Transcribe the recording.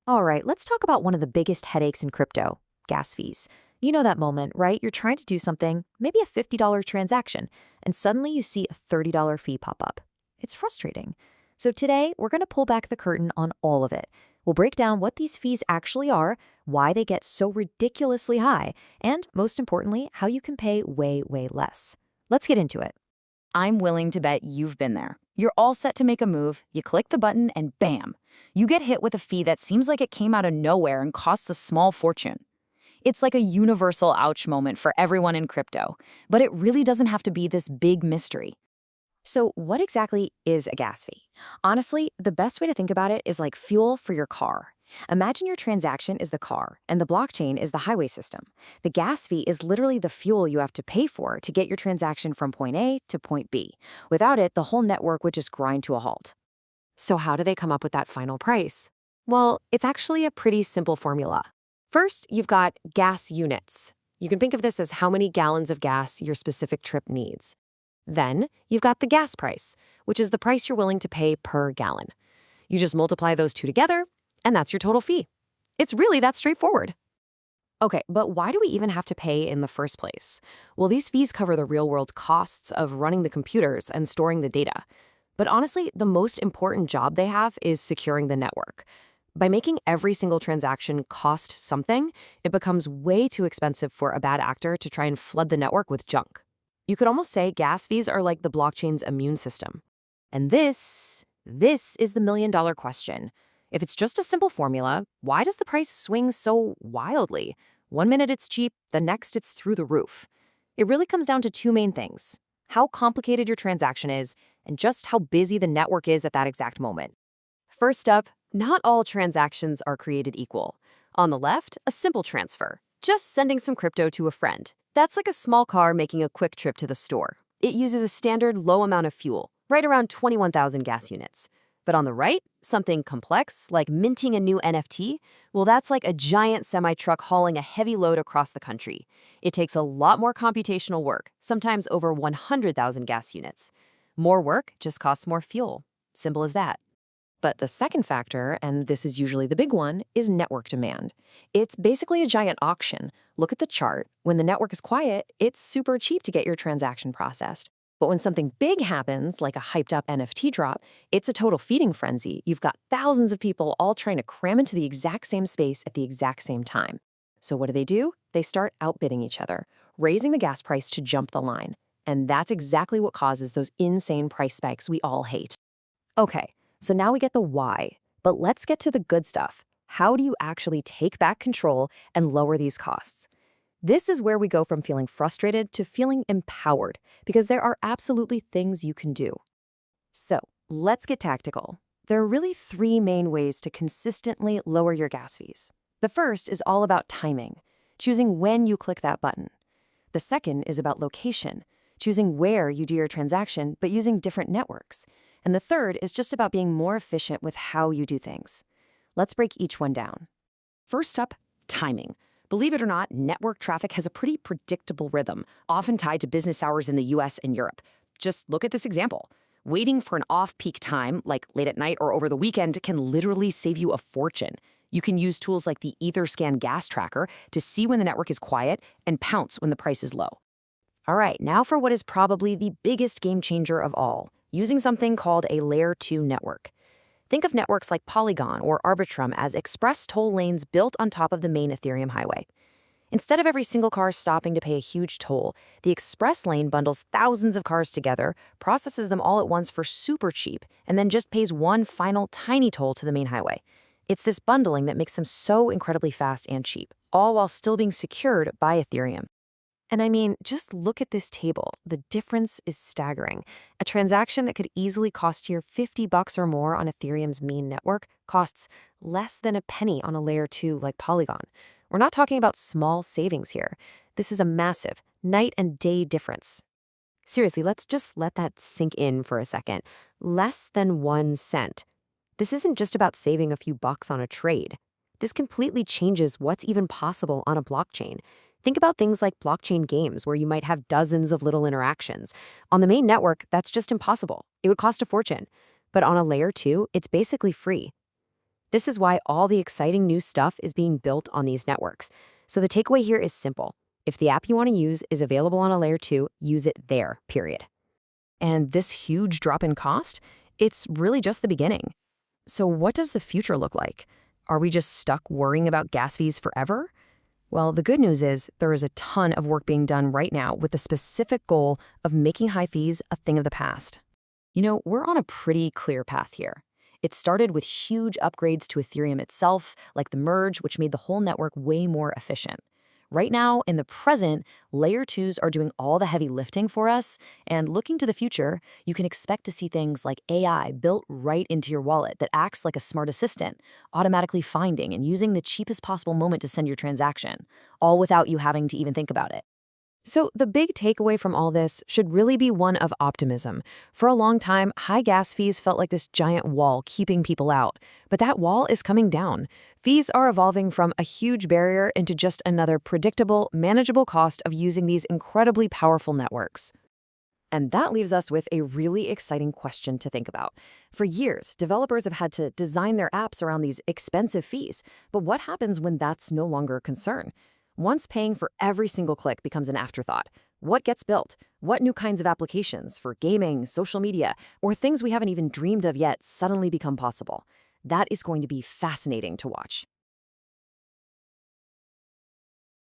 All right, let's talk about one of the biggest headaches in crypto, gas fees. You know that moment, right? You're trying to do something, maybe a $50 transaction, and suddenly you see a $30 fee pop up. It's frustrating. So today, we're going to pull back the curtain on all of it. We'll break down what these fees actually are, why they get so ridiculously high, and most importantly, how you can pay way, way less. Let's get into it. I'm willing to bet you've been there. You're all set to make a move, you click the button, and bam! You get hit with a fee that seems like it came out of nowhere and costs a small fortune. It's like a universal ouch moment for everyone in crypto, but it really doesn't have to be this big mystery. So, what exactly is a gas fee? Honestly, the best way to think about it is like fuel for your car. Imagine your transaction is the car, and the blockchain is the highway system. The gas fee is literally the fuel you have to pay for to get your transaction from point A to point B. Without it, the whole network would just grind to a halt. So, how do they come up with that final price? Well, it's actually a pretty simple formula. First, you've got gas units. You can think of this as how many gallons of gas your specific trip needs. Then, you've got the gas price, which is the price you're willing to pay per gallon. You just multiply those two together, and that's your total fee. It's really that straightforward. Okay, but why do we even have to pay in the first place? Well, these fees cover the real-world costs of running the computers and storing the data. But honestly, the most important job they have is securing the network. By making every single transaction cost something, it becomes way too expensive for a bad actor to try and flood the network with junk. You could almost say gas fees are like the blockchain's immune system. And this is the million-dollar question. If it's just a simple formula, why does the price swing so wildly? One minute it's cheap, the next it's through the roof. It really comes down to two main things: how complicated your transaction is, and just how busy the network is at that exact moment. First up, not all transactions are created equal. On the left, a simple transfer, just sending some crypto to a friend. That's like a small car making a quick trip to the store. It uses a standard low amount of fuel, right around 21,000 gas units. But on the right, something complex, like minting a new NFT, well, that's like a giant semi-truck hauling a heavy load across the country. It takes a lot more computational work, sometimes over 100,000 gas units. More work just costs more fuel. Simple as that. But the second factor, and this is usually the big one, is network demand. It's basically a giant auction. Look at the chart. When the network is quiet, it's super cheap to get your transaction processed. But when something big happens, like a hyped-up NFT drop, it's a total feeding frenzy. You've got thousands of people all trying to cram into the exact same space at the exact same time. So what do? They start outbidding each other, raising the gas price to jump the line. And that's exactly what causes those insane price spikes we all hate. Okay. So now we get the why, but let's get to the good stuff. How do you actually take back control and lower these costs? This is where we go from feeling frustrated to feeling empowered, because there are absolutely things you can do. So let's get tactical. There are really three main ways to consistently lower your gas fees. The first is all about timing, choosing when you click that button. The second is about location, choosing where you do your transaction, but using different networks. And the third is just about being more efficient with how you do things. Let's break each one down. First up, timing. Believe it or not, network traffic has a pretty predictable rhythm, often tied to business hours in the US and Europe. Just look at this example. Waiting for an off-peak time, like late at night or over the weekend, can literally save you a fortune. You can use tools like the Etherscan gas tracker to see when the network is quiet and pounce when the price is low. All right, now for what is probably the biggest game changer of all, using something called a Layer 2 network. Think of networks like Polygon or Arbitrum as express toll lanes built on top of the main Ethereum highway. Instead of every single car stopping to pay a huge toll, the express lane bundles thousands of cars together, processes them all at once for super cheap, and then just pays one final tiny toll to the main highway. It's this bundling that makes them so incredibly fast and cheap, all while still being secured by Ethereum. And I mean, just look at this table. The difference is staggering. A transaction that could easily cost you $50 or more on Ethereum's main network costs less than a penny on a layer 2 like Polygon. We're not talking about small savings here. This is a massive night and day difference. Seriously, let's just let that sink in for a second. Less than 1 cent. This isn't just about saving a few bucks on a trade. This completely changes what's even possible on a blockchain. Think about things like blockchain games where you might have dozens of little interactions. On the main network, that's just impossible. It would cost a fortune. But on a layer 2, it's basically free. This is why all the exciting new stuff is being built on these networks. So the takeaway here is simple. If the app you want to use is available on a layer 2, use it there, period. And this huge drop in cost, it's really just the beginning. So what does the future look like? Are we just stuck worrying about gas fees forever? Well, the good news is there is a ton of work being done right now with the specific goal of making high fees a thing of the past. We're on a pretty clear path here. It started with huge upgrades to Ethereum itself, like the merge, which made the whole network way more efficient. Right now, in the present, Layer 2s are doing all the heavy lifting for us, and looking to the future, you can expect to see things like AI built right into your wallet that acts like a smart assistant, automatically finding and using the cheapest possible moment to send your transaction, all without you having to even think about it. So the big takeaway from all this should really be one of optimism. For a long time, high gas fees felt like this giant wall keeping people out. But that wall is coming down. Fees are evolving from a huge barrier into just another predictable, manageable cost of using these incredibly powerful networks. And that leaves us with a really exciting question to think about. For years, developers have had to design their apps around these expensive fees. But what happens when that's no longer a concern? Once paying for every single click becomes an afterthought, what gets built? What new kinds of applications for gaming, social media, or things we haven't even dreamed of yet suddenly become possible? That is going to be fascinating to watch.